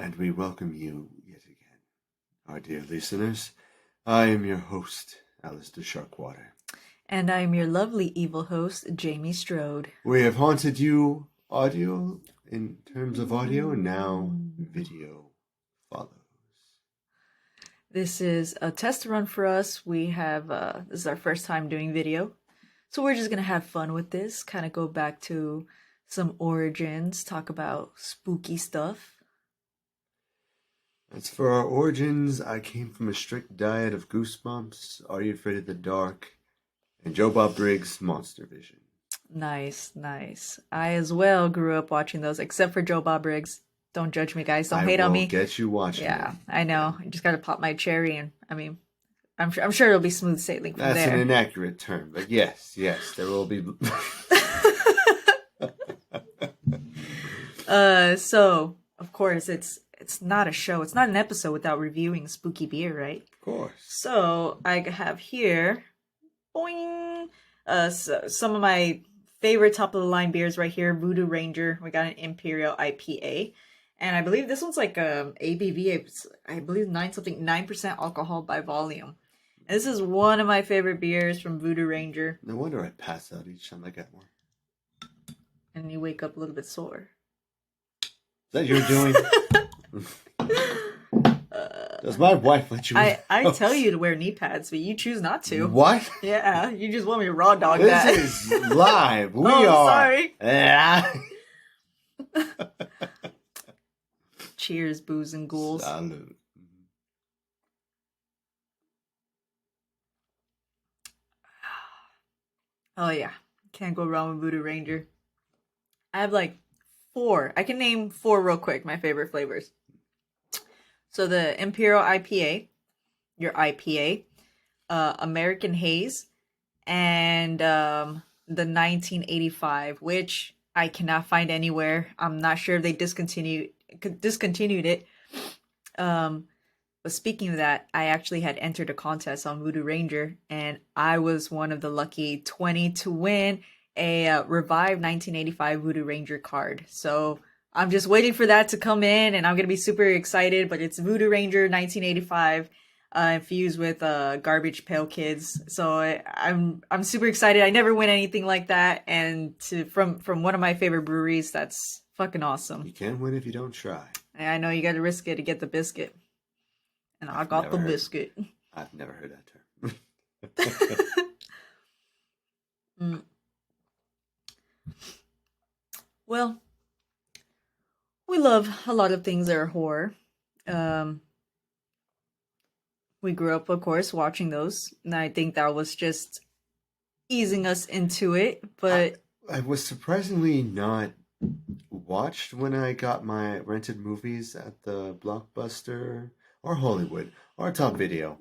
And we welcome you yet again, our dear listeners. I am your host, Alistair Sharkwater. And I'm your lovely evil host, Jamie Strode. We have haunted you audio in terms of audio, and now video follows. This is a test run for us. This is our first time doing video. So we're just going to have fun with this, kind of go back to some origins, talk about spooky stuff. As for our origins, I came from a strict diet of Goosebumps, Are You Afraid of the Dark, and Joe Bob Briggs' Monster Vision. Nice. I as well grew up watching those, except for Joe Bob Briggs. Don't judge me, guys. Don't hate on me. I will get you watching Yeah, it. I know. I just got to pop my cherry, and I'm sure it'll be smooth sailing from there. That's an inaccurate term, but yes, there will be. So of course it's not a show. It's not an episode without reviewing spooky beer, right? Of course. So I have here, boing, some of my favorite top of the line beers right here. Voodoo Ranger. We got an Imperial IPA, and I believe this one's like ABV. I believe 9% alcohol by volume. And this is one of my favorite beers from Voodoo Ranger. No wonder I pass out each time I get one. And you wake up a little bit sore. Is that your doing? Does my wife let you? I tell you to wear knee pads, but you choose not to. What? Yeah, you just want me to raw dog this that. This is live. We oh, are. Sorry. Cheers, booze and ghouls. Salud. Oh yeah, can't go wrong with Voodoo Ranger. I have like 4. I can name 4 real quick. My favorite flavors. So the Imperial IPA, your IPA, American Haze, and the 1985, which I cannot find anywhere. I'm not sure if they discontinued it. But speaking of that, I actually had entered a contest on Voodoo Ranger, and I was one of the lucky 20 to win a revived 1985 Voodoo Ranger card. So I'm just waiting for that to come in, and I'm gonna be super excited. But it's Voodoo Ranger 1985 infused with Garbage Pail Kids. So I'm super excited. I never win anything like that, and from one of my favorite breweries, that's fucking awesome. You can't win if you don't try. I know you got to risk it to get the biscuit, and I got the biscuit. I've never heard that term. Well, we love a lot of things that are horror. We grew up, of course, watching those, and I think that was just easing us into it. But I was surprisingly not watched when I got my rented movies at the Blockbuster or Hollywood or Top Video.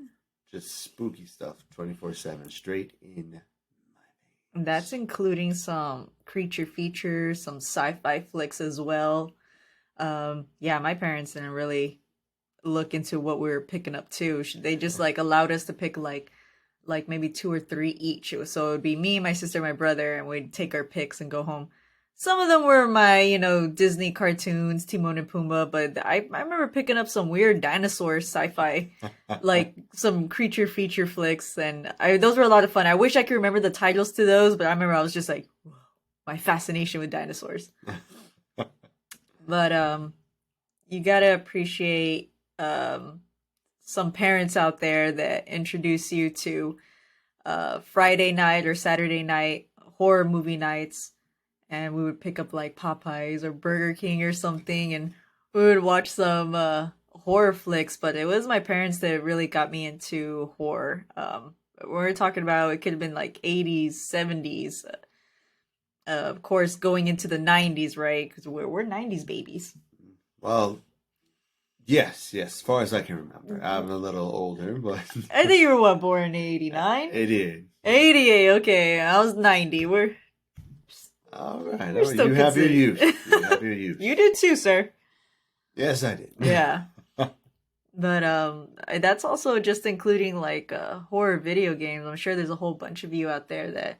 Just spooky stuff, 24/7, straight in. That's including some creature features, some sci-fi flicks as well. Yeah, my parents didn't really look into what we were picking up too. They just like allowed us to pick like maybe 2 or 3 each. So it would be me, my sister, my brother, and we'd take our picks and go home. Some of them were my, Disney cartoons, Timon and Pumbaa, but I remember picking up some weird dinosaur sci-fi, like some creature feature flicks, and those were a lot of fun. I wish I could remember the titles to those, but I remember I was just like, whoa, my fascination with dinosaurs. But you gotta appreciate some parents out there that introduce you to Friday night or Saturday night horror movie nights. And we would pick up like Popeyes or Burger King or something, and we would watch some horror flicks. But it was my parents that really got me into horror. We're talking about, it could have been like 80s, 70s. Of course, going into the 90s, right? Because we're 90s babies. Well, yes, as far as I can remember. I'm a little older, but... I think you were, born in 89? 88. 88, okay. I was 90. We're... All right. You have your youth. You have your youth. You did too, sir. Yes, I did. Yeah. But that's also just including like horror video games. I'm sure there's a whole bunch of you out there that...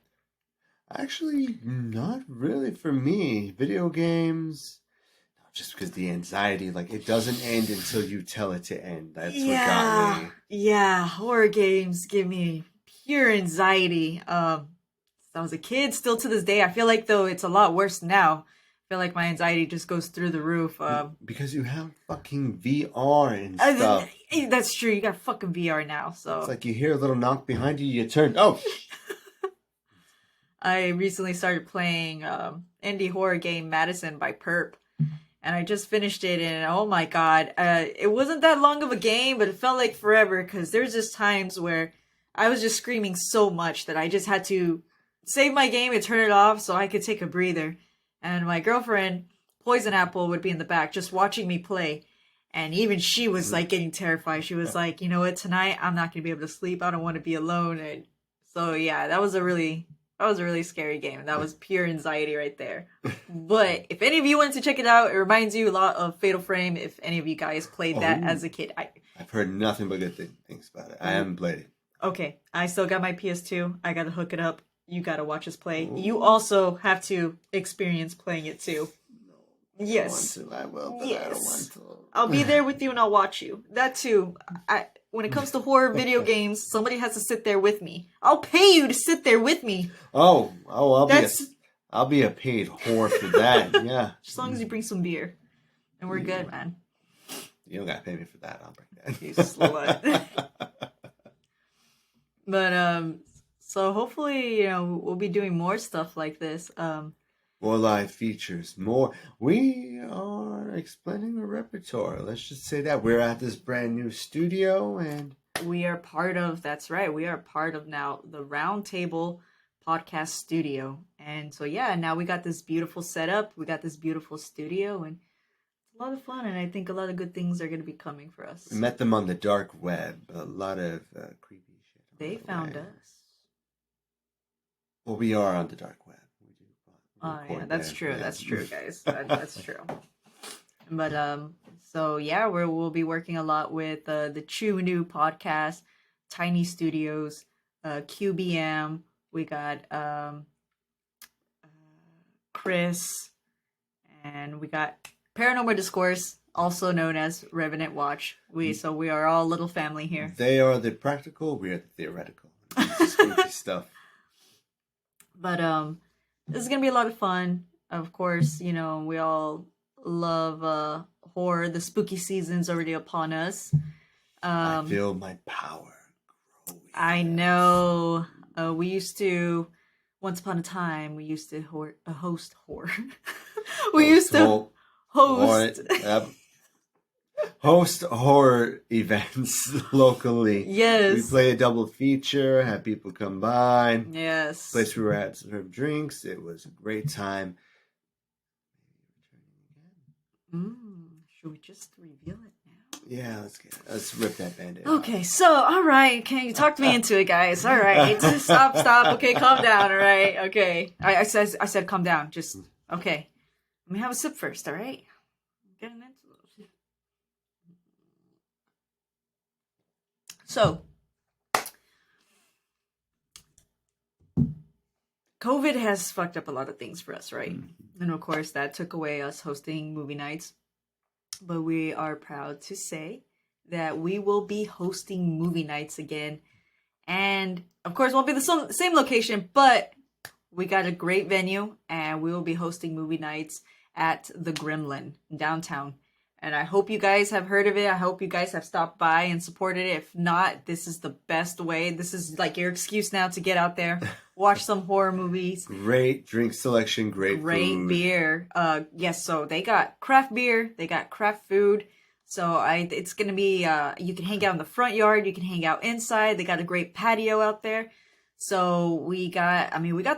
Actually, not really for me. Video games, just because the anxiety, like it doesn't end until you tell it to end. That's what got Yeah, me. yeah. Horror games give me pure anxiety. Since I was a kid, still to this day, I feel like though it's a lot worse now. I feel like my anxiety just goes through the roof. Because you have fucking VR and stuff. That's true. You got fucking VR now, It's so like you hear a little knock behind you, you turn. Oh, I recently started playing indie horror game Madison by Perp, and I just finished it. And oh my god, it wasn't that long of a game, but it felt like forever because there's just times where I was just screaming so much that I just had to save my game and turn it off so I could take a breather. And my girlfriend, Poison Apple, would be in the back just watching me play. And even she was like getting terrified. She was like, you know what, tonight I'm not gonna be able to sleep. I don't want to be alone. And so yeah, that was a really scary game. That was pure anxiety right there. But if any of you want to check it out, it reminds you a lot of Fatal Frame. If any of you guys played that as a kid, I've heard nothing but good things about it. I haven't played it. okay, I still got my PS2. I gotta hook it up. You gotta watch us play. You also have to experience playing it too. Yes. I will, but Yes. I don't want to. I'll be there with you and I'll watch you. That too. When it comes to horror video games, somebody has to sit there with me. I'll pay you to sit there with me. I'll be a paid whore for that. Yeah. As long as you bring some beer. And we're good, man. You don't gotta pay me for that. I'll bring that. You slut. But so hopefully, we'll be doing more stuff like this. More live features. More. We are expanding our repertoire. Let's just say that we're at this brand new studio, and we are part of. That's right. We are part of now the Roundtable Podcast Studio, and so yeah, now we got this beautiful setup. We got this beautiful studio, and it's a lot of fun. And I think a lot of good things are going to be coming for us. We met them on the dark web. A lot of creepy shit. They found us. Well, we are on the dark web. Oh yeah, that's true. That's true, guys. That's true. But so yeah, we'll be working a lot with the Chew New podcast, Tiny Studios, QBM. We got Chris, and we got Paranormal Discourse, also known as Revenant Watch. So we are all a little family here. They are the practical. We are the theoretical. Spooky stuff. But this is gonna be a lot of fun. Of course, we all love horror. The spooky season's already upon us. I feel my power growing. I know. We used to, once upon a time, we used to host horror. We used to host host horror events locally. Yes. We play a double feature, have people come by. Yes. Place we were at, serve drinks. It was a great time. Should we just reveal it now? Yeah, let's rip that band-aid Okay, so, all right. Okay, you talked me into it, guys. All right. Stop. Okay, calm down, all right? Okay. I said calm down. Just, okay. Let me have a sip first, all right? I'm getting into those. So, COVID has fucked up a lot of things for us, right? Mm-hmm. And of course, that took away us hosting movie nights. But we are proud to say that we will be hosting movie nights again. And of course, it won't be the same location, but we got a great venue, and we will be hosting movie nights at the Gremlin downtown. And I hope you guys have heard of it. I hope you guys have stopped by and supported it. If not, this is the best way. This is like your excuse now to get out there, watch some horror movies. Great drink selection, great food. Beer. Yes, so they got craft beer, they got craft food. So it's gonna be you can hang out in the front yard, you can hang out inside. They got a great patio out there. So we got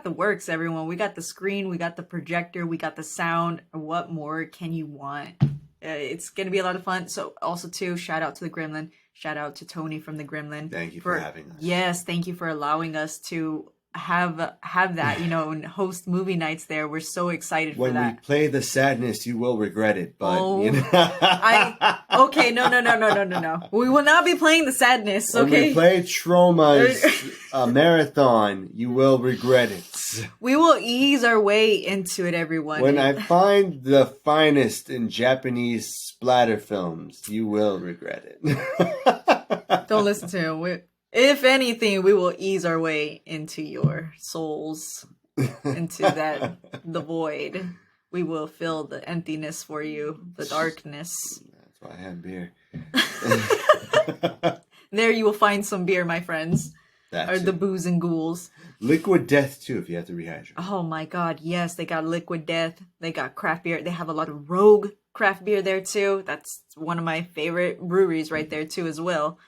the works, everyone. We got the screen, we got the projector, we got the sound. What more can you want? It's going to be a lot of fun. So also too, shout out to the Gremlin. Shout out to Tony from the Gremlin. Thank you for having us. Yes, thank you for allowing us to have that, and host movie nights there. We're so excited for When we that. play the sadness, you will regret it. But Oh, you know, okay, no. We will not be playing the sadness, when okay? we play Trauma's marathon, you will regret it. We will ease our way into it, everyone. When I find the finest in Japanese splatter films, you will regret it. Don't listen to him. If anything, we will ease our way into your souls, into the void. We will fill the emptiness for you, the darkness. That's why I have beer. There you will find some beer, my friends. That's Or the booze and ghouls. Liquid Death too, if you have to rehydrate. Oh my god, yes, they got Liquid Death. They got craft beer. They have a lot of Rogue craft beer there too. That's one of my favorite breweries right there too as well.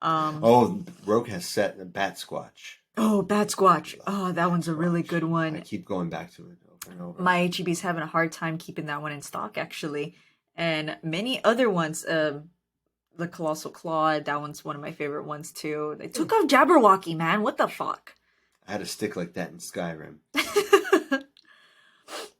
Rogue has set Bat Squatch. Oh, Bad Squatch. Oh, that one's a really good one. I keep going back to it over and over. My HEB's having a hard time keeping that one in stock, actually. And many other ones. The Colossal Claw, that one's one of my favorite ones, too. They took off Jabberwocky, man. What the fuck? I had a stick like that in Skyrim.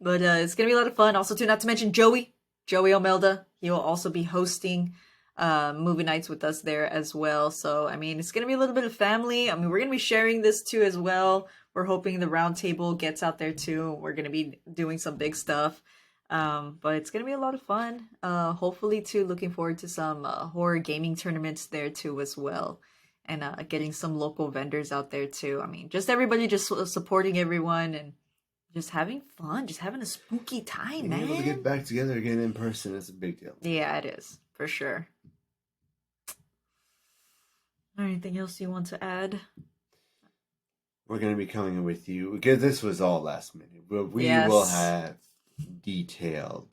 But it's going to be a lot of fun. Also, too, not to mention Joey Omelda. He will also be hosting movie nights with us there as well. So, I mean, it's going to be a little bit of family. I mean, we're going to be sharing this too as well. We're hoping the round table gets out there too. We're going to be doing some big stuff. But it's going to be a lot of fun. Hopefully too, looking forward to some horror gaming tournaments there too as well. And getting some local vendors out there too. I mean, just everybody just supporting everyone and just having fun, just having a spooky time, man. Being able to get back together again in person is a big deal. Yeah, it is, for sure. Anything else you want to add? We're going to be coming with you, because this was all last minute, but we Yes. will have detailed.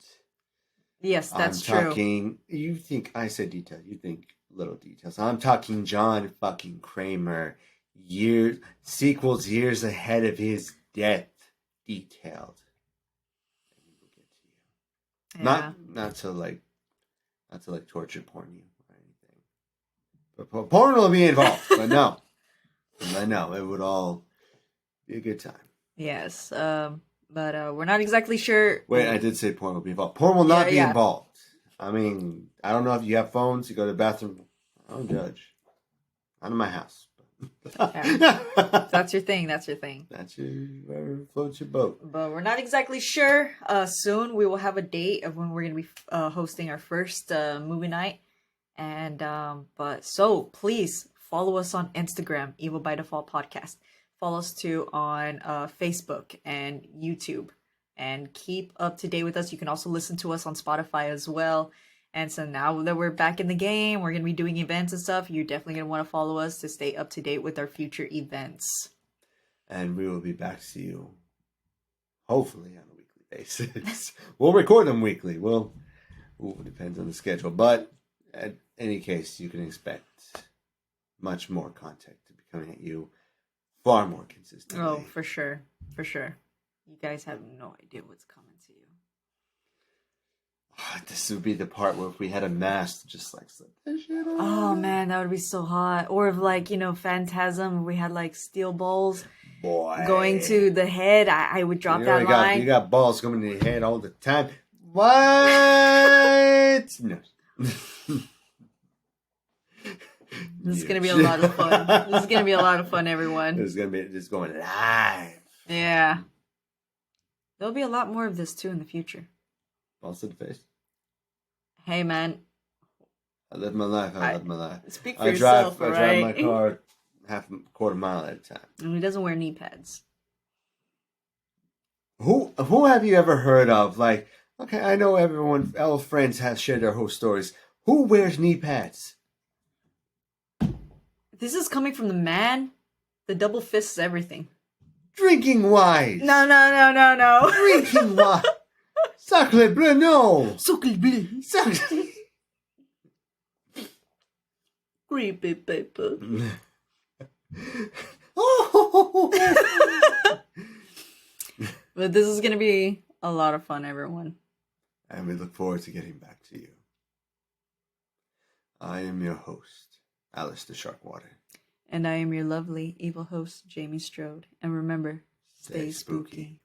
Yes, that's I'm true. talking, you think I said detail, you think little details. I'm talking John fucking Kramer, sequels years ahead of his death, detailed. And we will get to you. Yeah. Not to torture porn you or anything. But porn will be involved, but no. I know, it would all be a good time. Yes. But we're not exactly sure. Wait, I did say porn will be involved. Porn will not be Yeah. involved. I mean, I don't know if you have phones, you go to the bathroom. I don't judge. Not in my house. That's your thing. That's your thing. That's whoever floats your boat. But we're not exactly sure. Soon we will have a date of when we're going to be hosting our first movie night. And so please follow us on Instagram, Evil by Default Podcast. Follow us too on Facebook and YouTube, and keep up to date with us. You can also listen to us on Spotify as well. And so now that we're back in the game, we're going to be doing events and stuff. You're definitely going to want to follow us to stay up to date with our future events. And we will be back to you, hopefully, on a weekly basis. We'll record them weekly. It depends on the schedule. But in any case, you can expect much more content to be coming at you far more consistently. Oh, for sure. For sure. You guys have no idea what's coming to you. This would be the part where if we had a mask, just like slip that shit on. Oh man, that would be so hot. Or if Phantasm, we had like steel balls Boy. going to the head, I would drop that line. You got balls coming to your head all the time. What? No. This is gonna be a lot of fun. This is gonna be a lot of fun, everyone. It's gonna be just going live. Yeah. There'll be a lot more of this too in the future. Balls to the face. Hey man, I live my life. I live my life. speak for I yourself, drive right? my car quarter mile at a time. And he doesn't wear knee pads. Who have you ever heard of? Like, okay, I know all friends have shared their whole stories. Who wears knee pads? This is coming from the man. The double fists everything. Drinking wise. No. Drinking wise. Sacre bleu, no. Sacre bleu. Sacre. Creepy paper. Oh. But this is gonna be a lot of fun, everyone. And we look forward to getting back to you. I am your host, Alice the Sharkwater. And I am your lovely evil host, Jamie Strode. And remember, stay Stay spooky. spooky.